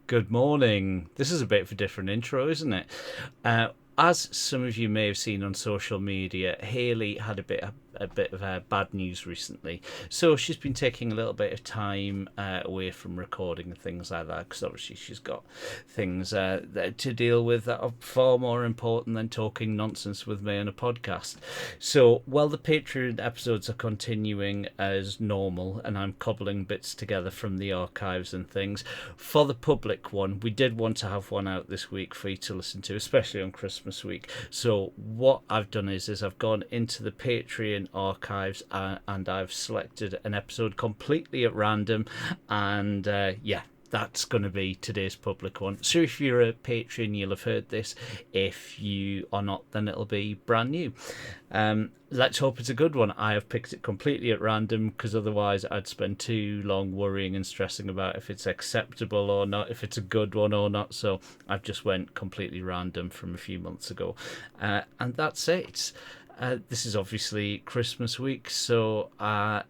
Good morning. This is a bit of a different intro, isn't it? As some of you may have seen on social media, Hayley had a bit of bad news recently. So she's been taking a little bit of time away from recording and things like that, because obviously she's got things to deal with that are far more important than talking nonsense with me on a podcast. So while the Patreon episodes are continuing as normal, and I'm cobbling bits together from the archives and things, for the public one, we did want to have one out this week for you to listen to, especially on Christmas week. So what I've done is I've gone into the Patreon archives and I've selected an episode completely at random, and that's going to be today's public one. So if you're a patron, you'll have heard this. If you are not, then it'll be brand new. Let's hope it's a good one. I have picked it completely at random because otherwise I'd spend too long worrying and stressing about if it's acceptable or not, if it's a good one or not. So I've just went completely random from a few months ago. And that's it. This is obviously Christmas week, so I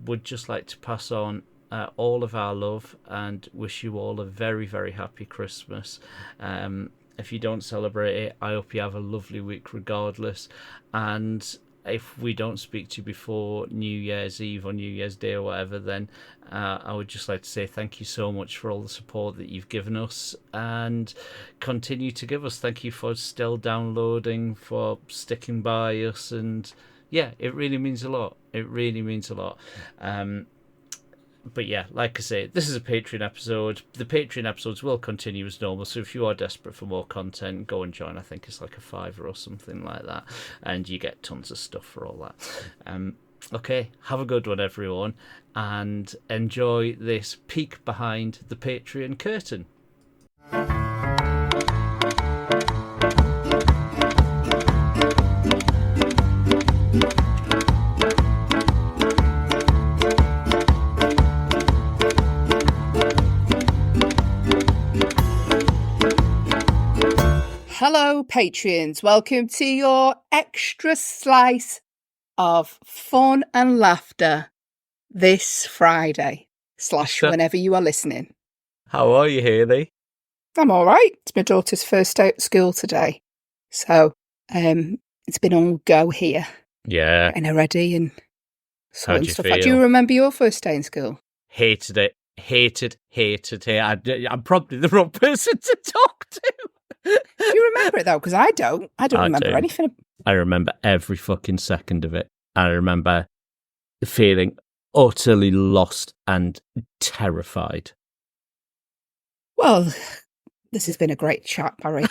would just like to pass on all of our love and wish you all a very, very happy Christmas. If you don't celebrate it, I hope you have a lovely week regardless. And if we don't speak to you before New Year's Eve or New Year's Day or whatever, then I would just like to say thank you so much for all the support that you've given us and continue to give us. Thank you for still downloading, for sticking by us, and yeah, it really means a lot. It really means a lot. But yeah, like I say, this is a Patreon episode. The Patreon episodes will continue as normal, so if you are desperate for more content, go and join. I think it's like a £5 or something like that, and you get tons of stuff for all that. Okay, have a good one, everyone, and enjoy this peek behind the Patreon curtain. Hello, Patreons. Welcome to your extra slice of fun and laughter this Friday / whenever you are listening. How are you, Hayley? I'm all right. It's my daughter's first day at school today. So it's been all go here. Yeah. Getting her ready and How do you stuff. feel? Do you remember your first day in school? Hated it. Hated it. I'm probably the wrong person to talk to. Do you remember it, though? Because I don't. I don't remember anything. I remember every fucking second of it. I remember feeling utterly lost and terrified. Well, this has been a great chat, Barry.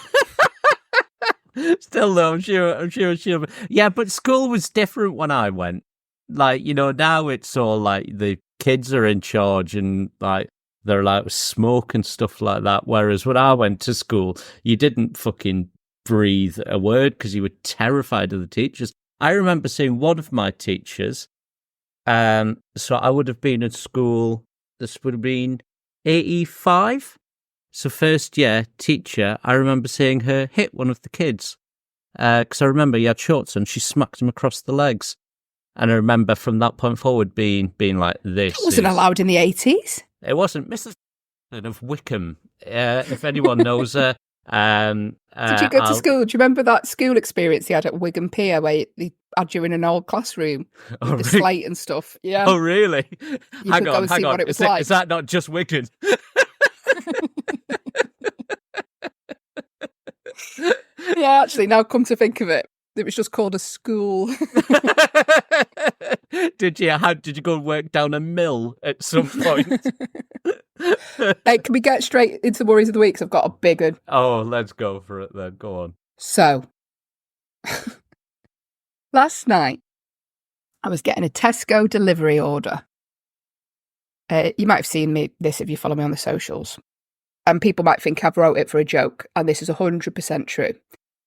Still though, I'm sure. Yeah, but school was different when I went. Like, now it's all like the kids are in charge and like they're allowed to smoke and stuff like that. Whereas when I went to school, you didn't fucking breathe a word because you were terrified of the teachers. I remember seeing one of my teachers. So I would have been at school. This would have been 85. So first year teacher, I remember seeing her hit one of the kids. Because I remember he had shorts and she smacked him across the legs. And I remember from that point forward being like this. That wasn't allowed in the 80s. It wasn't. Mrs. of Wickham. If anyone knows her. Did you go to school? Do you remember that school experience you had at Wigan Pier where they had you in an old classroom with the slate and stuff? Yeah. Oh, really? You could go and see what it was like. Is that not just Wigan? Yeah, actually, now come to think of it, it was just called a school. Did you go and work down a mill at some point? Hey, can we get straight into the worries of the week? 'Cause I've got a big one. Oh, let's go for it then. Go on. So, last night, I was getting a Tesco delivery order. You might have seen this if you follow me on the socials. And people might think I've wrote it for a joke, and this is 100% true.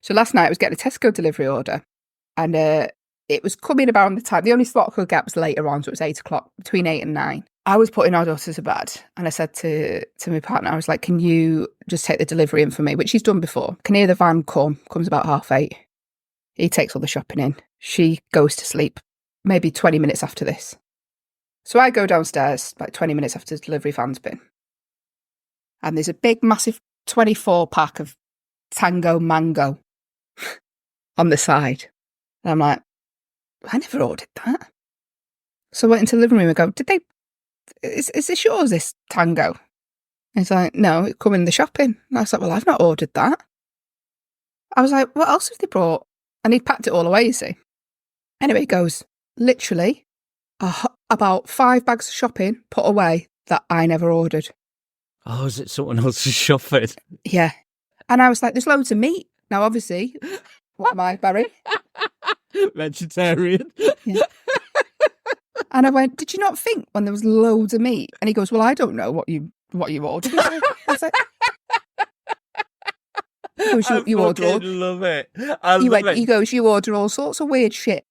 So last night I was getting a Tesco delivery order, and it was coming about the time. The only slot I could get was later on, so it was 8 o'clock, between 8 and 9. I was putting our daughter to bed, and I said to my partner, I was like, can you just take the delivery in for me? Which he's done before. Can hear the van comes about 8:30. He takes all the shopping in. She goes to sleep, maybe 20 minutes after this. So I go downstairs, like 20 minutes after the delivery van's been. and there's a big, massive 24-pack of Tango Mango on the side. And I'm like, I never ordered that. So I went into the living room and go, is this yours, this Tango? And he's like, no, it come in the shopping. And I was like, well, I've not ordered that. I was like, what else have they brought? And he packed it all away, you see. Anyway, he goes, literally, about 5 bags of shopping put away that I never ordered. Oh, is it someone else's shopping? Yeah. And I was like, there's loads of meat. Now, obviously, what am I, Barry? Vegetarian. Yeah. And I went, did you not think when there was loads of meat? And he goes, well, I don't know what you ordered. I was like, you order all. Love it. He goes, you order all sorts of weird shit.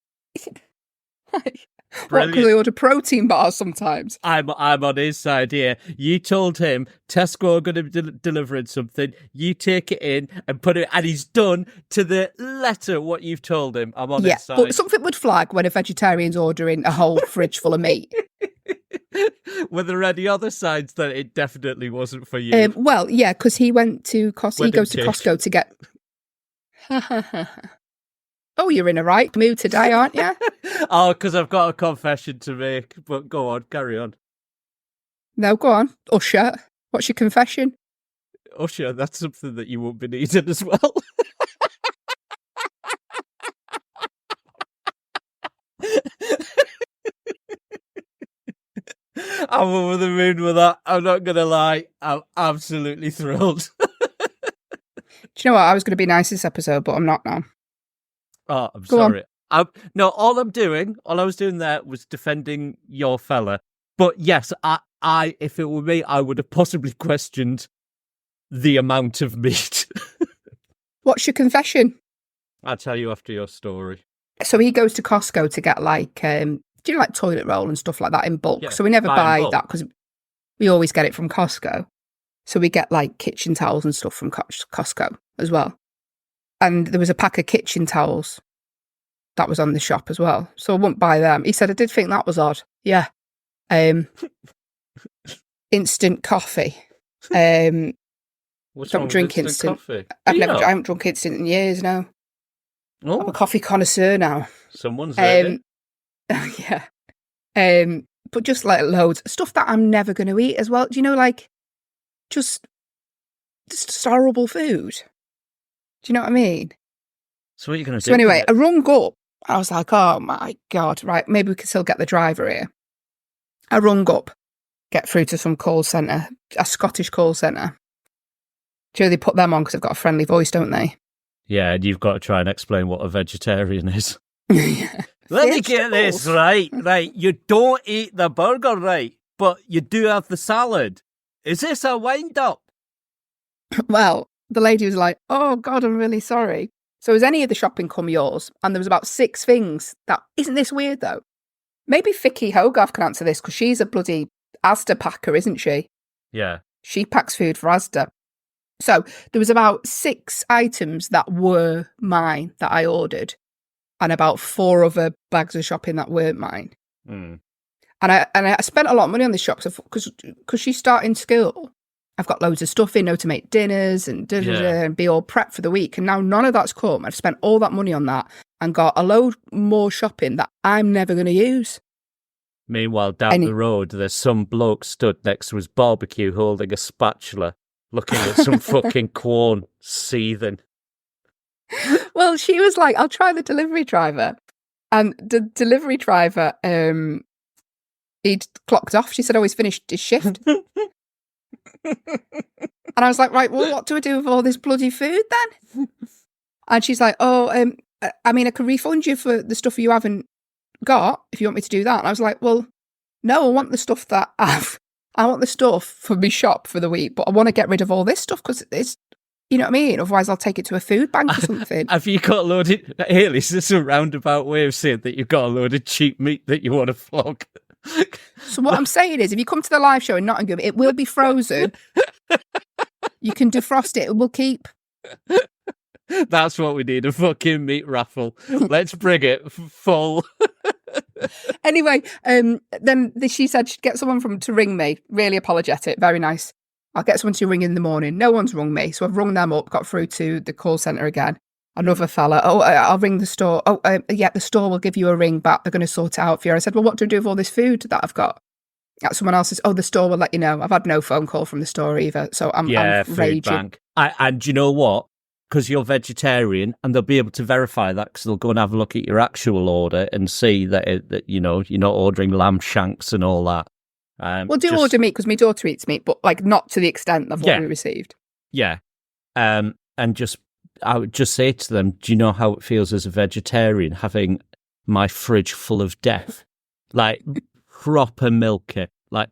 Brilliant. Because I order protein bars sometimes. I'm on his side here. You told him Tesco are going to be delivering something. You take it in and put it, and he's done to the letter what you've told him. I'm on his side. But something would flag when a vegetarian's ordering a whole fridge full of meat. Were there any other signs that it definitely wasn't for you? Well, yeah, because he went to Costco. He goes to Costco to get. Oh, you're in a right mood today, aren't you? Oh, because I've got a confession to make. But go on, carry on. No, go on. Usher, what's your confession? Usher, that's something that you won't be needing as well. I'm over the moon with that. I'm not going to lie. I'm absolutely thrilled. Do you know what? I was going to be nice this episode, but I'm not now. Oh, I'm sorry. No, all I was doing there was defending your fella. But yes, I, if it were me, I would have possibly questioned the amount of meat. What's your confession? I'll tell you after your story. So he goes to Costco to get like, do you know, like toilet roll and stuff like that in bulk? Yeah, so we never buy that because we always get it from Costco. So we get like kitchen towels and stuff from Costco as well. And there was a pack of kitchen towels that was on the shop as well. So I wouldn't buy them. He said, I did think that was odd. Yeah. Instant coffee. What's don't drink instant coffee? I haven't drunk instant in years now. Oh. I'm a coffee connoisseur now. Someone's ready. Yeah. But just like loads of stuff that I'm never going to eat as well. Do you know, like, just horrible food? Do you know what I mean? So what are you going to do? So anyway, I rung up. I was like, oh my God, right, maybe we can still get the driver here. I rung up, get through to some call centre, a Scottish call centre. Do you know they put them on because they've got a friendly voice, don't they? Yeah, and you've got to try and explain what a vegetarian is. Yeah. Let me get this right. Right, you don't eat the burger, right? But you do have the salad. Is this a wind-up? Well, the lady was like, oh God, I'm really sorry. So has any of the shopping come yours? And there was about 6 things that... Isn't this weird, though? Maybe Vicky Hogarth can answer this, because she's a bloody Asda packer, isn't she? Yeah. She packs food for Asda. So there was about 6 items that were mine that I ordered, and about 4 other bags of shopping that weren't mine. Mm. And I spent a lot of money on this shop because she's starting school. I've got loads of stuff in, to make dinners and and be all prepped for the week. And now none of that's come. I've spent all that money on that and got a load more shopping that I'm never going to use. Meanwhile, down the road, there's some bloke stood next to his barbecue holding a spatula, looking at some fucking corn seething. Well, she was like, I'll try the delivery driver. And the delivery driver, he'd clocked off. She said, oh, he's finished his shift. And I was like, right, well, what do I do with all this bloody food then? And she's like, oh, I mean, I can refund you for the stuff you haven't got if you want me to do that. And I was like, well, no, I want the stuff that I want the stuff for my shop for the week, but I want to get rid of all this stuff because it's, you know what I mean? Otherwise, I'll take it to a food bank or something. Have you got a load of... Haley, is this a roundabout way of saying that you've got a load of cheap meat that you want to flog? So what I'm saying is, if you come to the live show in Nottingham, it will be frozen. You can defrost it. It will keep. That's what we need, a fucking meat raffle. Let's bring it full. Anyway, then she said she'd get someone to ring me. Really apologetic. Very nice. I'll get someone to ring in the morning. No one's rung me. So I've rung them up, got through to the call centre again. Another fella, I'll ring the store. Yeah, the store will give you a ring back. They're going to sort it out for you. I said, well, what do I do with all this food that I've got? Someone else says, the store will let you know. I've had no phone call from the store either. So I'm food raging. Bank. And you know what? Because you're vegetarian, and they'll be able to verify that because they'll go and have a look at your actual order and see that you know, you're not ordering lamb shanks and all that. Order meat because my daughter eats meat, but like not to the extent of what we received. Yeah. And I would just say to them, do you know how it feels as a vegetarian having my fridge full of death? Like proper milk it. Well,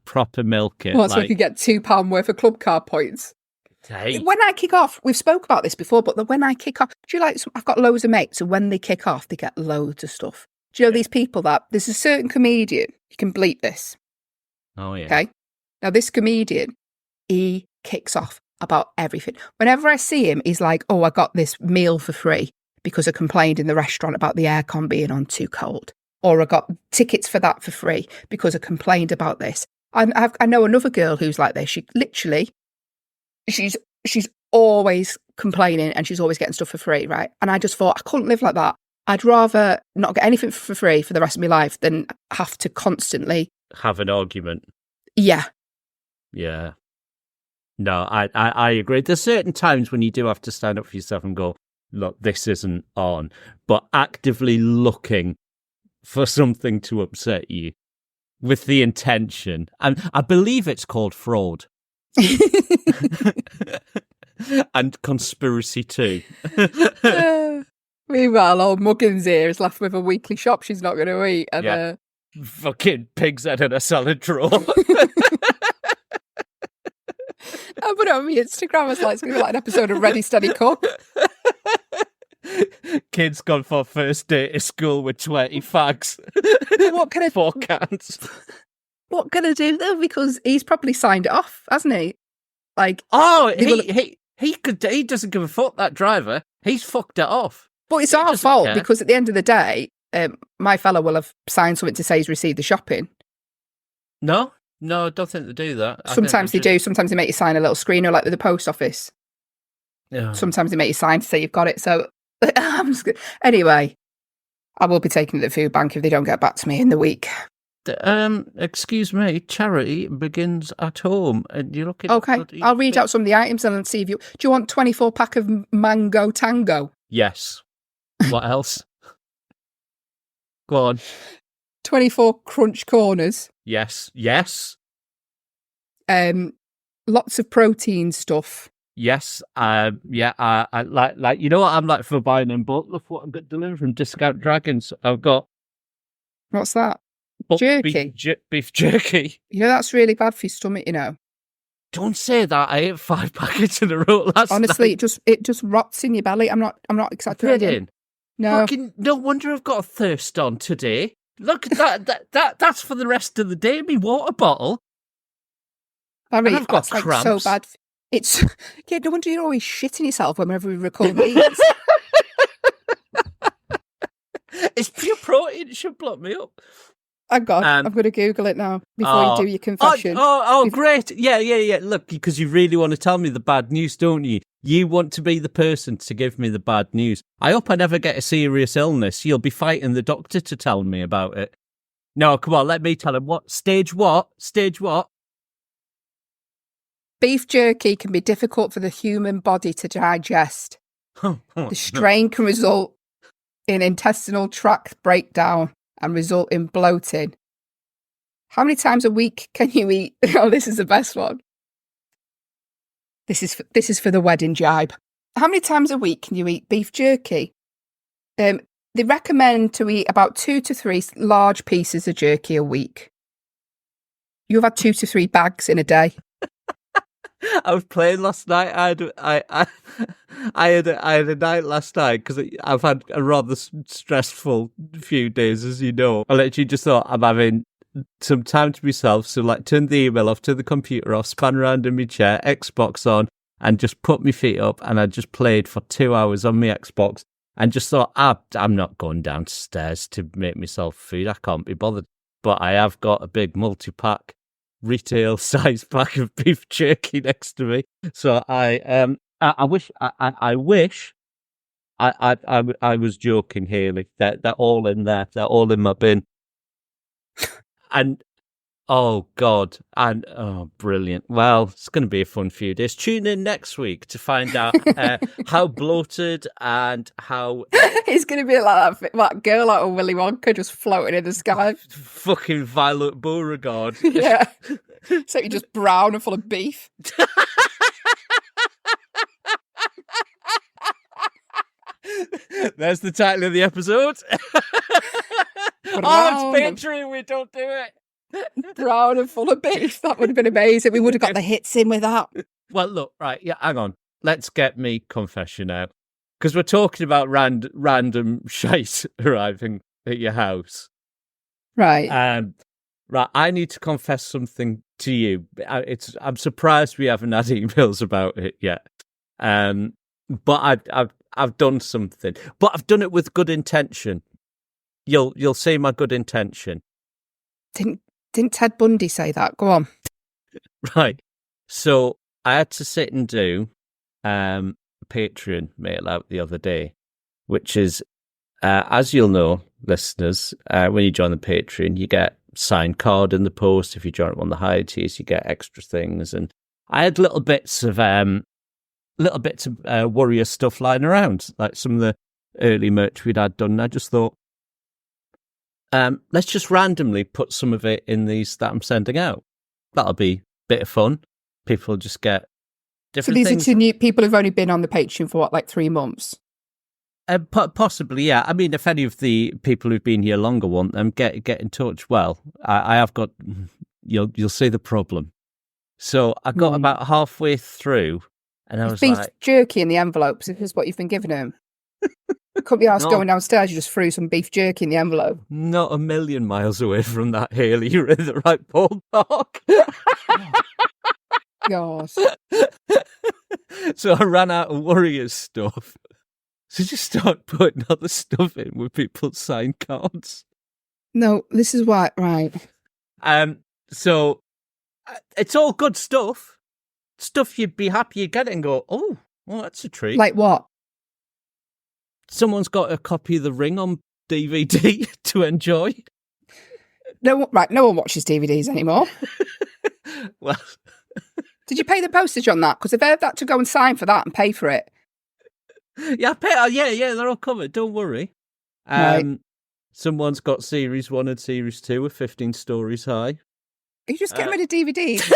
so I could get £2 worth of club card points. Hey. When I kick off, we've spoke about this before, but when I kick off, I've got loads of mates, and when they kick off, they get loads of stuff. Do you know these people there's a certain comedian, you can bleep this. Oh, yeah. Okay. Now, this comedian, he kicks off about everything. Whenever I see him, he's like, I got this meal for free because I complained in the restaurant about the aircon being on too cold. Or I got tickets for that for free because I complained about this. I know another girl who's like this. She literally, she's always complaining and she's always getting stuff for free, right? And I just thought, I couldn't live like that. I'd rather not get anything for free for the rest of my life than have to constantly have an argument. Yeah. Yeah. No, I agree. There's certain times when you do have to stand up for yourself and go, look, this isn't on. But actively looking for something to upset you with the intention. And I believe it's called fraud. And conspiracy too. Meanwhile, old Muggins here is left with a weekly shop she's not going to eat. And fucking pig's head in a salad drawer. I put it on my Instagram. It's going to be like an episode of Ready, Steady, Cook. Kid's gone for first day to school with 20 fags. What can I 4 cans. What can I do though? Because he's probably signed it off, hasn't he? Like, he doesn't give a fuck. That driver, he's fucked it off. But it's our fault because at the end of the day, my fella will have signed something to say he's received the shopping. No, I don't think they do that. Sometimes they do. Sometimes they make you sign a little screener, like with the post office. Yeah. Sometimes they make you sign to say you've got it. So anyway, I will be taking it to the food bank if they don't get back to me in the week. Excuse me, charity begins at home, and you're looking. Okay, I'll read out some of the items and see if you. Do you want 24 pack of mango tango? Yes. What else? Go on. 24 crunch corners. Yes. Lots of protein stuff. Yes. I like. You know what I'm like for buying them, but look what I've got delivered from Discount Dragons. I've got. What's that? Jerky. Beef jerky. You know that's really bad for your stomach. You know. Don't say that. I ate 5 packets in a row last night. Honestly, it just rots in your belly. I'm not exaggerating. No. Fucking no wonder I've got a thirst on today. Look, that's for the rest of the day. Me water bottle. Barry, I've got cramps. Like so bad. It's no wonder you're always shitting yourself whenever we record these. It's pure protein. It should block me up. Oh God, I'm going to Google it now before you do your confession. Great. Yeah. Look, because you really want to tell me the bad news, don't you? You want to be the person to give me the bad news. I hope I never get a serious illness. You'll be fighting the doctor to tell me about it. No, come on, let me tell him. Stage what? Beef jerky can be difficult for the human body to digest. The strain can result in intestinal tract breakdown and result in bloating. How many times a week can you eat? Oh, this is the best one. This is for the wedding jibe. How many times a week can you eat beef jerky? They recommend to eat about 2 to 3 large pieces of jerky a week. You've had 2 to 3 bags in a day. I was playing last night. I had a night last night because I've had a rather stressful few days, as you know. I literally just thought I'm having some time to myself, so like turn the email off, turn the computer off, span around in my chair, Xbox on, and just put my feet up, and I just played for 2 hours on my Xbox, and just thought, I'm not going downstairs to make myself food. I can't be bothered. But I have got a big multi-pack retail size pack of beef jerky next to me. So I wish I was joking, Haley. They're all in there. They're all in my bin. And oh God, and oh brilliant. Well, it's going to be a fun few days. Tune in next week to find out how bloated and how It's going to be like that girl out of Willy Wonka just floating in the sky. fucking Violet Beauregard. Yeah. So you're just brown and full of beef. There's the title of the episode. Oh, it's Patreon. We don't do it. Brown and full of beef. That would have been amazing. We would have got the hits in with that. Well, look, right. Yeah, hang on. Let's get me confession out. Because we're talking about random shite arriving at your house. Right. Right. I need to confess something to you. I'm surprised we haven't had emails about it yet. But I've done something. But I've done it with good intention. You'll see my good intention. Didn't Ted Bundy say that? Go on. Right. So I had to sit and do Patreon mail out the other day, which is, as you'll know, listeners, when you join the Patreon, you get signed card in the post. If you join one of the higher tiers, you get extra things. And I had little bits of Warrior stuff lying around, like some of the early merch we'd had done. And I just thought, let's just randomly put some of it in these that I'm sending out. That'll be a bit of fun. People just get different things. So these are to new people who've only been on the Patreon for like 3 months? Possibly, yeah. I mean, if any of the people who've been here longer want them, get in touch. Well, I have got. You'll see the problem. So I got about halfway through, and I was beef like, jerky in the envelopes. This is what you've been giving him. Couldn't be asked going downstairs. You just threw some beef jerky in the envelope. Not a million miles away from that, Haley. You're in the right ballpark. God. So I ran out of Warriors stuff. So just start putting other stuff in with people's signed cards. No, this is why, right. So it's all good stuff. Stuff you'd be happy you get it and go, oh, well, that's a treat. Like what? Someone's got a copy of The Ring on DVD to enjoy. No one watches DVDs anymore. Well, did you pay the postage on that? Because if I've had to go and sign for that and pay for it. Yeah, they're all covered. Don't worry. Right. Someone's got Series 1 and Series 2 with 15 stories high. Are you just getting rid of DVDs?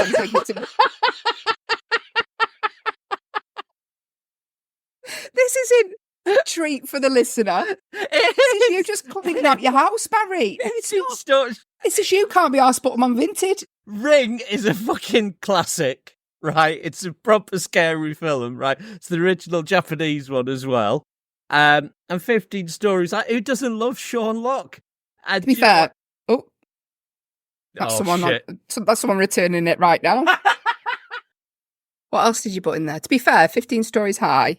This isn't a treat for the listener. This is you just cleaning out your house, Barry. It's just you can't be asked to put them on Vinted. Ring is a fucking classic, right? It's a proper scary film, right? It's the original Japanese one as well. And 15 stories. Who doesn't love Sean Locke? To be fair, that's someone returning it right now. What else did you put in there? To be fair, 15 stories high.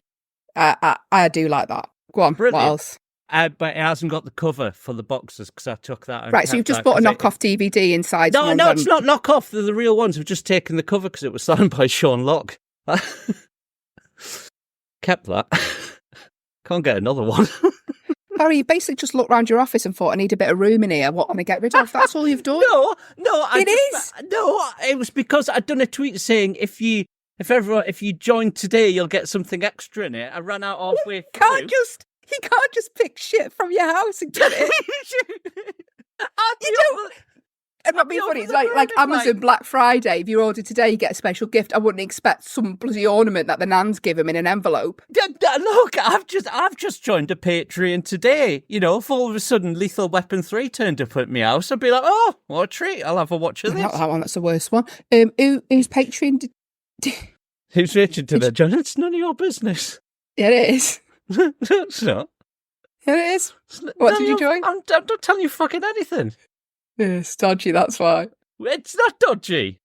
I do like that. Go on. Brilliant. What else? But it hasn't got the cover for the boxes because I took that. Right, so you've just bought a knockoff DVD inside. No, it's not knockoff. They're the real ones. We've just taken the cover because it was signed by Sean Locke. Kept that. Can't get another one. Harry, you basically just looked around your office and thought, I need a bit of room in here. What can I get rid of? That's all you've done. No. It was because I'd done a tweet saying if you join today, you'll get something extra in it. I ran out halfway through. You can't just pick shit from your house and get it. You don't. It might be funny. It's like Amazon Black Friday. If you order today, you get a special gift. I wouldn't expect some bloody ornament that the nans give him in an envelope. Look, I've just joined a Patreon today. You know, if all of a sudden Lethal Weapon 3 turned up at my house, I'd be like, oh, what a treat. I'll have a watch of this. That one, that's the worst one. Who's Patreon? Who's Richard to the John? It's none of your business. Yeah, it is. It's not. Yeah, it is. What did you join? I'm not telling you fucking anything. It's dodgy, that's why. It's not dodgy.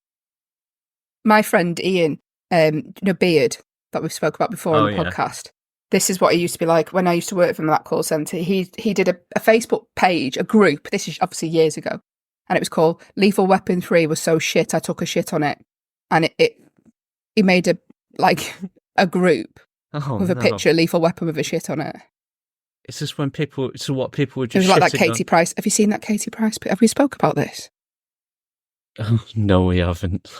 My friend Ian, Beard, that we've spoke about before on the podcast. This is what he used to be like when I used to work for him at that call centre. He did a Facebook page, a group. This is obviously years ago. and it was called Lethal Weapon 3 was so shit, I took a shit on it. And he made a group with a picture of Lethal Weapon with a shit on it. It's just when people, so what people were just it was like that shitting Katie Price. Have you seen that Katie Price? Have we spoke about this? Oh, no, we haven't.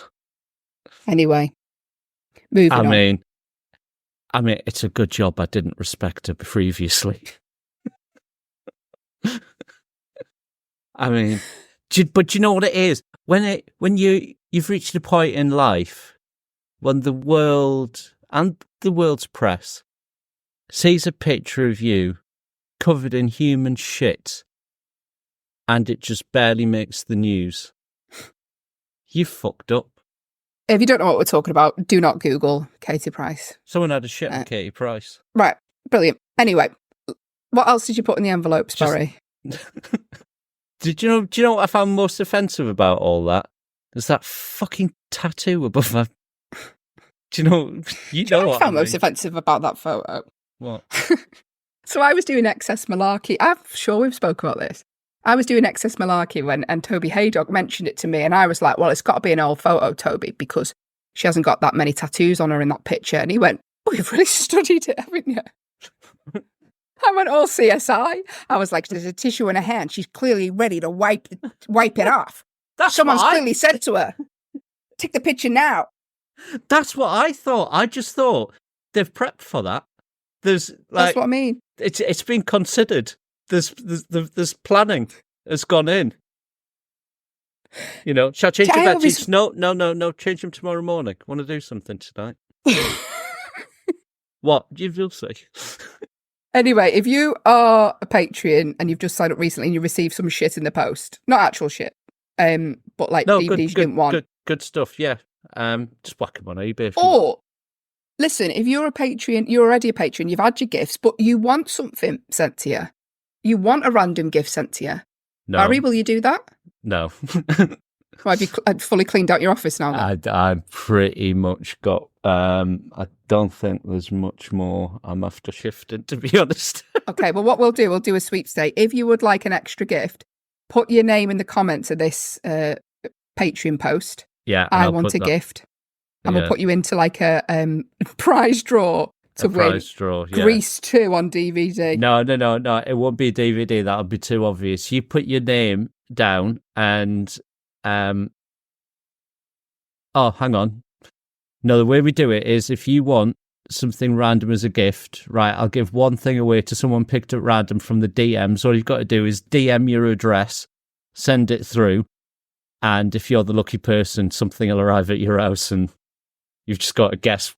Anyway, moving on. I mean, it's a good job I didn't respect her previously. I mean, but you know what it is? When you've reached a point in life when the world and the world's press sees a picture of you covered in human shit and it just barely makes the news, you fucked up. If you don't know what we're talking about, do not Google Katie Price. Someone had a shit on Katie Price. Right, brilliant. Anyway, what else did you put in the envelope, Barry? Do you know what I found most offensive about all that? There's that fucking tattoo above her. Do you know? You know what I found most offensive about that photo? What? So I was doing Excess Malarkey. I'm sure we've spoken about this. I was doing Excess Malarkey and Toby Haydog mentioned it to me, and I was like, well, it's got to be an old photo, Toby, because she hasn't got that many tattoos on her in that picture. And he went, oh, you've really studied it, haven't you? I went all CSI. I was like, there's a tissue in her hand. She's clearly ready to wipe it off. Someone's clearly said to her, take the picture now. That's what I thought. I just thought they've prepped for that. That's what I mean. It's been considered. There's planning has gone in. You know, shall I change your bed sheets? No. Change them tomorrow morning. Want to do something tonight? What? You'll see. Anyway, if you are a Patreon and you've just signed up recently and you received some shit in the post, not actual shit, but like DVDs you didn't want. Good stuff, yeah. Just whack them on eBay. Or, listen, if you're a Patreon, you're already a Patreon, you've had your gifts, but you want something sent to you. You want a random gift sent to you. No. Barry, will you do that? No. Well, have you fully cleaned out your office now? I pretty much got. I don't think there's much more I'm after shifting, to be honest. Okay, well, what we'll do a sweepstake. If you would like an extra gift, put your name in the comments of this Patreon post. Yeah, I want a gift, and we'll put you into like a prize draw to win. Grease 2 on DVD. No. It won't be a DVD. That'll be too obvious. You put your name down and. Oh, hang on. No, the way we do it is if you want something random as a gift, right, I'll give one thing away to someone picked up random from the DMs. All you've got to do is DM your address, send it through, and if you're the lucky person, something will arrive at your house and you've just got to guess.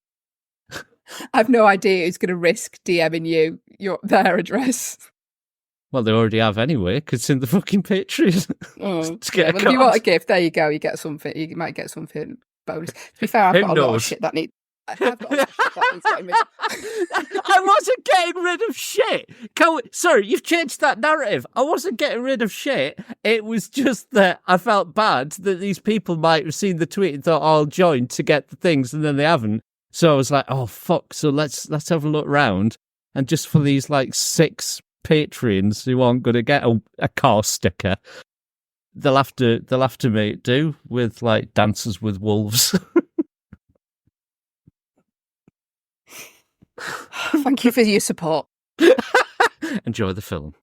I've no idea who's going to risk DMing you their address. Well, they already have anyway, because it's in the fucking Patreon. If you want a gift, there you go. You get something. You might get something bonus. To be fair, I've got a lot of shit that needs. I wasn't getting rid of shit. Sorry, you've changed that narrative. I wasn't getting rid of shit. It was just that I felt bad that these people might have seen the tweet and thought, I'll join to get the things, and then they haven't. So I was like, oh, fuck. So let's have a look round. And just for these, 6 Patreons who aren't going to get a car sticker, they'll have to make do with Dances with Wolves. Thank you for your support. Enjoy the film.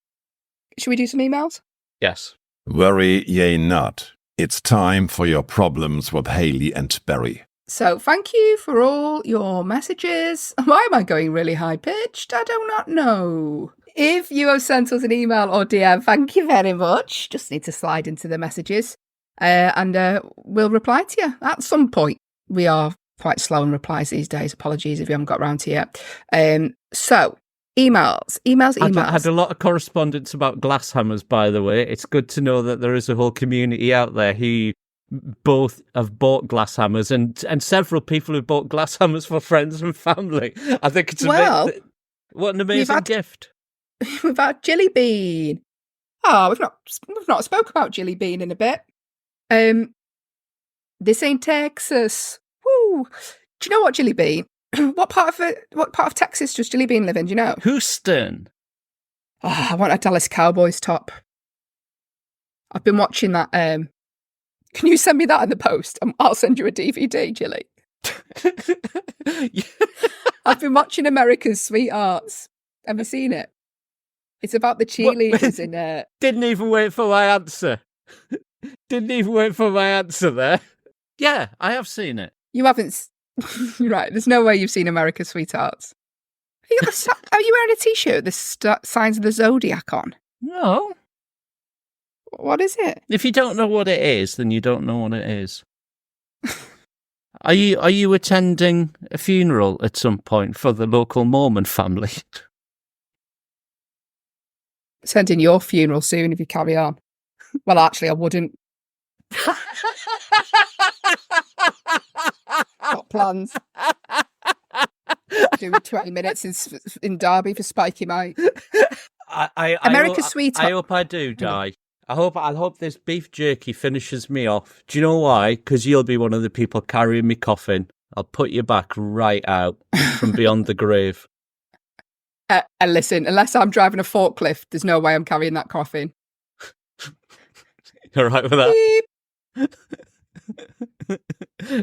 Should we do some emails? Yes. Worry ye not. It's time for your problems with Hayley and Barry. So thank you for all your messages. Why am I going really high-pitched? I do not know. If you have sent us an email or DM, thank you very much. Just need to slide into the messages and we'll reply to you at some point. We are quite slow in replies these days. Apologies if you haven't got around to it yet. So, emails. I had a lot of correspondence about glass hammers, by the way. It's good to know that there is a whole community out there who both have bought glass hammers and several people have bought glass hammers for friends and family. I think it's what an amazing gift. We've had Jilly Bean. Oh, we've not spoke about Jilly Bean in a bit. This ain't Texas. Woo! Do you know what, Jilly Bean? What part of Texas does Jilly Bean live in? Do you know? Houston. Oh, I want a Dallas Cowboys top. I've been watching that. Can you send me that in the post? I'll send you a DVD, Jilly. I've been watching America's Sweethearts. Have you seen it? It's about the cheerleaders in. Didn't even wait for my answer. Didn't even wait for my answer there. Yeah, I have seen it. You haven't. Right, there's no way you've seen America's Sweethearts. Are you wearing a t-shirt with the signs of the zodiac on? No. What is it? If you don't know what it is, then you don't know what it is. Are you attending a funeral at some point for the local Mormon family? Attending your funeral soon if you carry on. Well, actually, I wouldn't. Got plans. Do 20 minutes in Derby for Spiky Mike. America's Sweetheart. I hope I do die. I hope this beef jerky finishes me off. Do you know why? Because you'll be one of the people carrying me coffin. I'll put you back right out from beyond the grave. And listen, unless I'm driving a forklift, there's no way I'm carrying that coffin. You're right with that? Beep.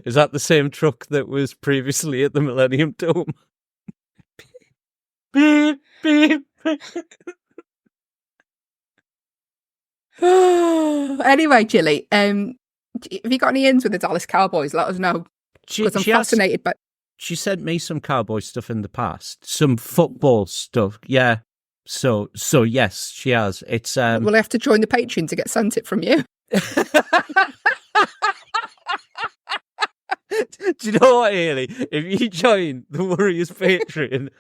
Is that the same truck that was previously at the Millennium Dome? Beep, beep. Anyway, Jilly, have you got any ins with the Dallas Cowboys? Let us know. Because I'm fascinated by... She sent me some cowboy stuff in the past. Some football stuff, yeah. So yes, she has. It's Will I have to join the Patreon to get sent it from you? Do you know what, Hayley? If you join the Warriors Patreon,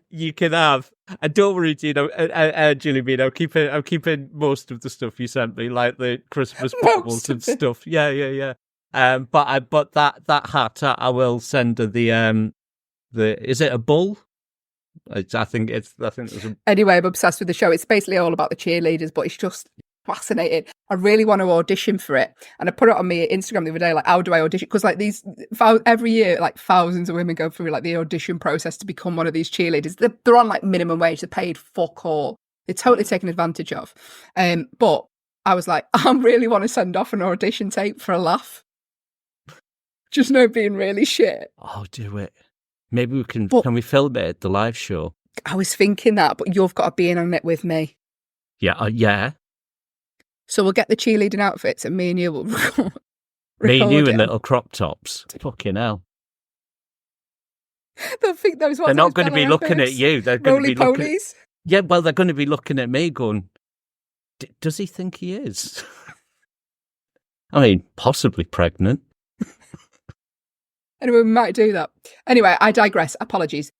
you can have. And don't worry, Julie Bean, I'm keeping most of the stuff you sent me, like the Christmas baubles and stuff. Yeah. But that hat, I will send her the is it a bull? I think it was a... Anyway, I'm obsessed with the show. It's basically all about the cheerleaders, but it's just fascinating. I really want to audition for it, and I put it on my Instagram the other day. Like, how do I audition? Because like every year, like thousands of women go through like the audition process to become one of these cheerleaders. They're on like minimum wage. They're paid fuck all. They're totally taken advantage of. But I was like, I really want to send off an audition tape for a laugh. Just no being really shit. Oh, do it. Maybe we can we film it at the live show? I was thinking that, but you've got to be in on it with me. Yeah, yeah. So we'll get the cheerleading outfits and me and you will record Me and you in little crop tops. Fucking hell. They'll think those ones. They're not going to be looking at you. They're going to be looking. Yeah, well, they're going to be looking at me going, does he think he is? I mean, possibly pregnant. Anyway, we might do that. Anyway, I digress. Apologies.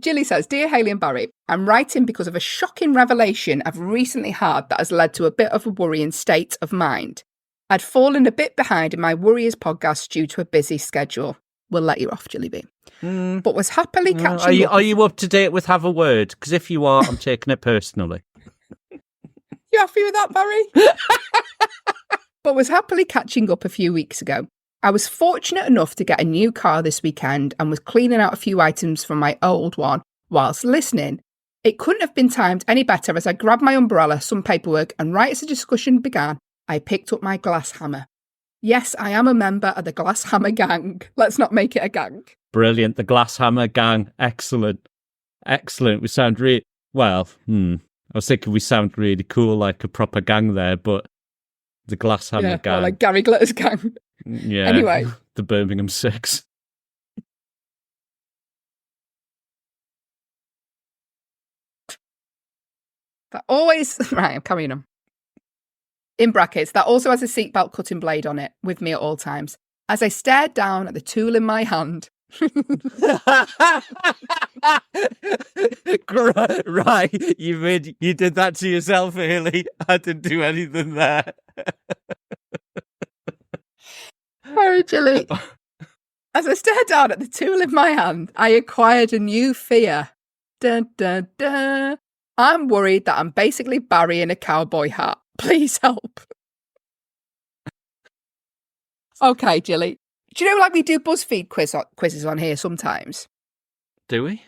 Jilly says, Dear Hayley and Barry, I'm writing because of a shocking revelation I've recently had that has led to a bit of a worrying state of mind. I'd fallen a bit behind in my Warriors podcast due to a busy schedule. We'll let you off, Jilly B. But was happily catching up. Are you up to date with Have a Word? Because if you are, I'm taking it personally. You happy with that, Barry? But was happily catching up a few weeks ago. I was fortunate enough to get a new car this weekend and was cleaning out a few items from my old one whilst listening. It couldn't have been timed any better as I grabbed my umbrella, some paperwork, and right as the discussion began, I picked up my glass hammer. Yes, I am a member of the Glass Hammer Gang. Let's not make it a gang. Brilliant. The Glass Hammer Gang. Excellent. Excellent. We sound really... Well, I was thinking we sound really cool, like a proper gang there, but the Glass Hammer Gang. Or like Gary Glitter's gang. Yeah. Anyway. The Birmingham Six. That always... Right, I'm carrying on. In brackets, that also has a seatbelt cutting blade on it, with me at all times. As I stared down at the tool in my hand... Right, you did that to yourself, Hayley. I didn't do anything there. Very Jilly. As I stared down at the tool in my hand, I acquired a new fear. Dun, dun, dun. I'm worried that I'm basically Barry in a cowboy hat. Please help. Okay, Jilly. Do you know, like, we do BuzzFeed quizzes on here sometimes? Do we?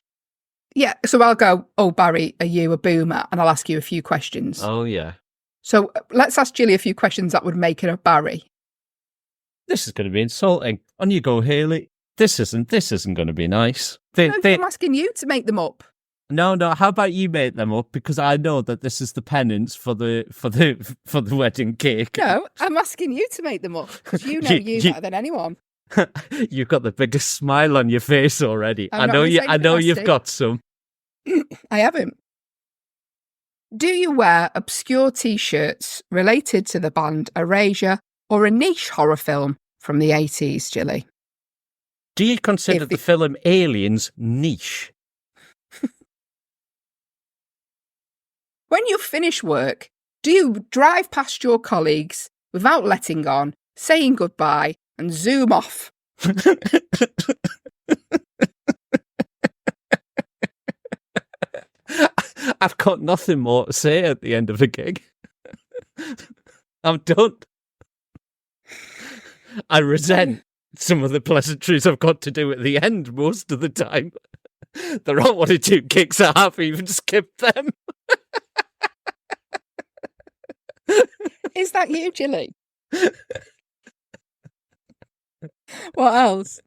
Yeah, so I'll go, oh, Barry, are you a boomer? And I'll ask you a few questions. Oh, yeah. So let's ask Gilly a few questions that would make her a Barry. This is going to be insulting. On you go, Haley. This isn't going to be nice. I'm asking you to make them up. No. How about you make them up? Because I know that this is the penance for the wedding cake. No, I'm asking you to make them up because you know you better than anyone. You've got the biggest smile on your face already. I'm I know you've got some. I haven't. Do you wear obscure T-shirts related to the band Erasure or a niche horror film from the 80s, Gilly? Do you consider the film Aliens niche? When you finish work, do you drive past your colleagues without letting on, saying goodbye, and zoom off? I've got nothing more to say at the end of a gig. I'm done. I resent some of the pleasantries I've got to do at the end most of the time. There are one or two gigs I have even skipped them. Is that you, Gilly? What else?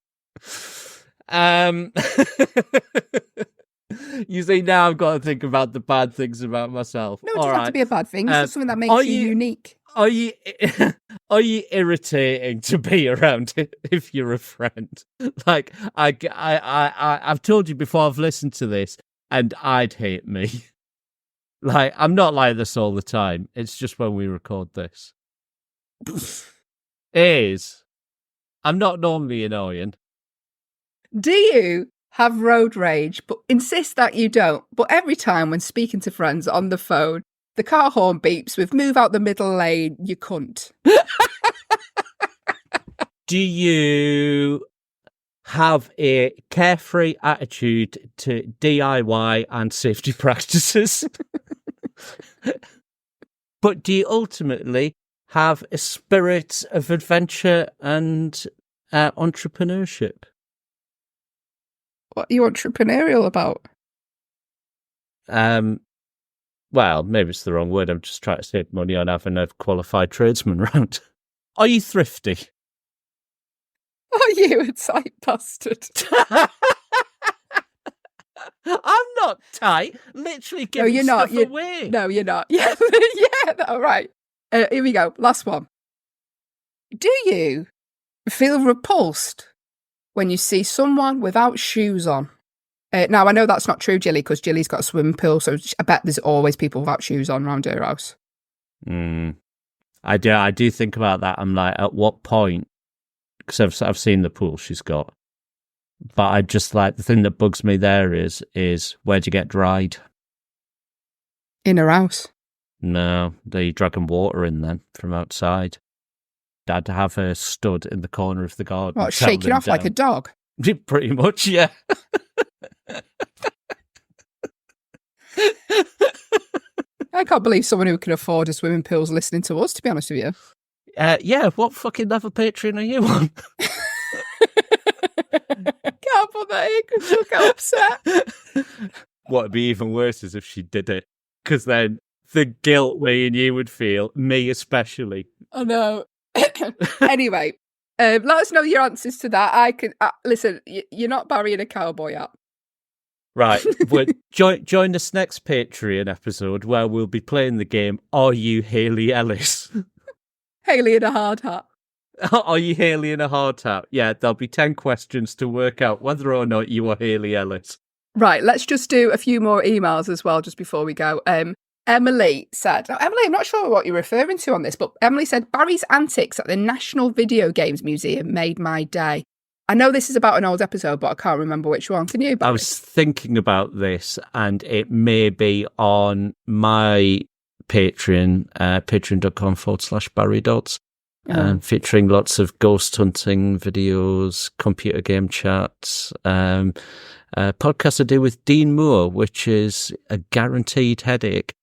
You see, now I've got to think about the bad things about myself. No, it doesn't have to be a bad thing. It's just something that makes you unique. Are you irritating to be around if you're a friend? Like I've told you before. I've listened to this, and I'd hate me. Like I'm not like this all the time. It's just when we record this. I'm not normally annoying. Do you have road rage, but insist that you don't? But every time when speaking to friends on the phone, the car horn beeps with "move out the middle lane, you cunt." Do you have a carefree attitude to DIY and safety practices? But do you ultimately have a spirit of adventure and entrepreneurship? What are you entrepreneurial about? Well, maybe it's the wrong word. I'm just trying to save money on having a qualified tradesman around. Are you thrifty? Are you a tight bastard? I'm not tight. Literally giving stuff away. No, you're not. Yeah, all right. Here we go. Last one. Do you feel repulsed when you see someone without shoes on? Now, I know that's not true, Gilly, because Gilly's got a swimming pool, so I bet there's always people without shoes on around her house. I do think about that. I'm like, at what point? Because I've seen the pool she's got. But I just like, the thing that bugs me there is where'd you get dried? In her house. No, they dragging water in then from outside. I'd have her stood in the corner of the garden. What, shaking off down like a dog? Pretty much, yeah. I can't believe someone who can afford a swimming pool is listening to us, to be honest with you. Yeah, what fucking level Patreon are you on? Can't put that in because she'll get upset. What would be even worse is if she did it, because then the guilt me and you would feel, me especially. I know. Anyway, let us know your answers to that. I can listen. You're not burying a cowboy hat. Right, but join us next Patreon episode where we'll be playing the game Are You Haley Ellis? Haley in a hard hat. Are you Haley in a hard hat? Yeah, there'll be 10 questions to work out whether or not you are Haley Ellis. Right, let's just do a few more emails as well just before we go. Emily said, Emily, I'm not sure what you're referring to on this, but Emily said, Barry's antics at the National Video Games Museum made my day. I know this is about an old episode, but I can't remember which one. Can you, Barry? I was thinking about this, and it may be on my Patreon, patreon.com/Barry Dodds, featuring lots of ghost hunting videos, computer game chats, podcast I do with Dean Moore, which is a guaranteed headache.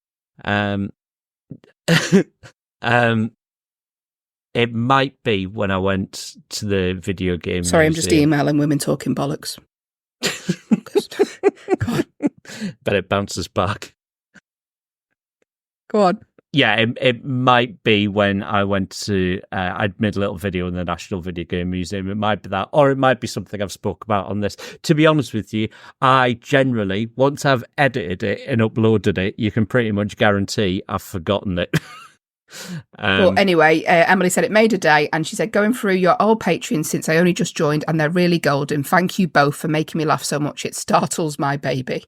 It might be when I went to the video game Sorry, museum. I'm just emailing women talking bollocks. Go on. Bet it bounces back. Go on. Yeah, it might be when I went to, I'd made a little video in the National Video Game Museum. It might be that, or it might be something I've spoke about on this. To be honest with you, I generally, once I've edited it and uploaded it, you can pretty much guarantee I've forgotten it. But anyway, Emily said it made a day, and she said, going through your old Patreon since I only just joined, and they're really golden. Thank you both for making me laugh so much. It startles my baby.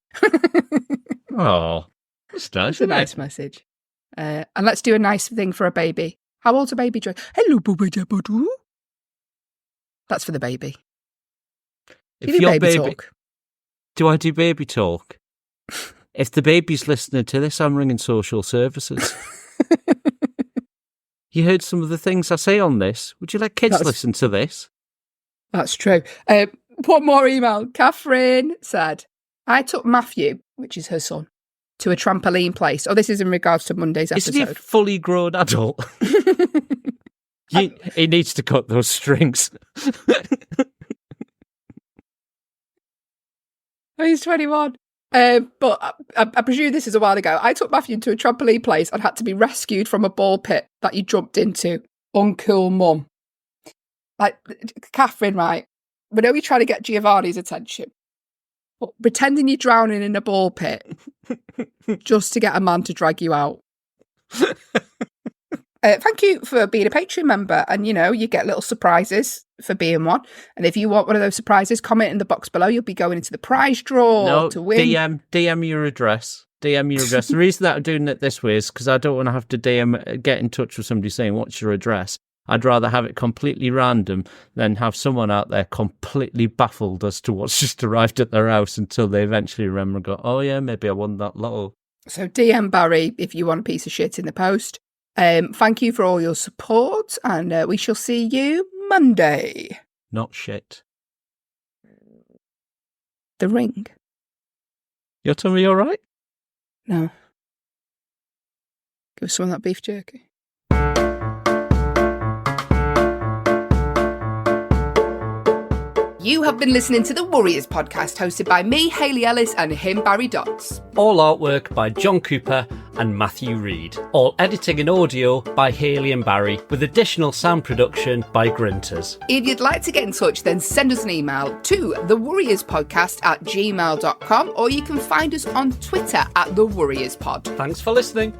Oh, that's nice. It's a nice message. And let's do a nice thing for a baby. How old's a baby, Joy? Hello, Boo. That's for the baby. If you do your baby talk? Do I do baby talk? If the baby's listening to this, I'm ringing social services. You heard some of the things I say on this. Would you let kids listen to this? That's true. One more email. Catherine said, I took Matthew, which is her son, to a trampoline place. Oh, this is in regards to Monday's episode. Isn't he a fully grown adult? He needs to cut those strings. Oh, he's 21. But I presume this is a while ago. I took Matthew to a trampoline place and had to be rescued from a ball pit that he jumped into. Uncool mum. Like, Catherine, right? We know you're trying to get Giovanni's attention. But pretending you're drowning in a ball pit just to get a man to drag you out. Thank you for being a Patreon member. And, you get little surprises for being one. And if you want one of those surprises, comment in the box below. You'll be going into the prize draw to win. DM your address. DM your address. The reason that I'm doing it this way is because I don't want to have to get in touch with somebody saying, what's your address? I'd rather have it completely random than have someone out there completely baffled as to what's just arrived at their house until they eventually remember and go, oh yeah, maybe I won that lotto. So DM Barry if you want a piece of shit in the post. Thank you for all your support, and we shall see you Monday. Not shit. The Ring. Your tummy all right? No. Give us some of that beef jerky. You have been listening to the Warriors podcast, hosted by me, Hayley Ellis, and him, Barry Dodds. All artwork by John Cooper and Matthew Reed. All editing and audio by Hayley and Barry, with additional sound production by Grinters. If you'd like to get in touch, then send us an email to thewarriorspodcast@gmail.com, or you can find us on Twitter @thewarriorspod. Thanks for listening.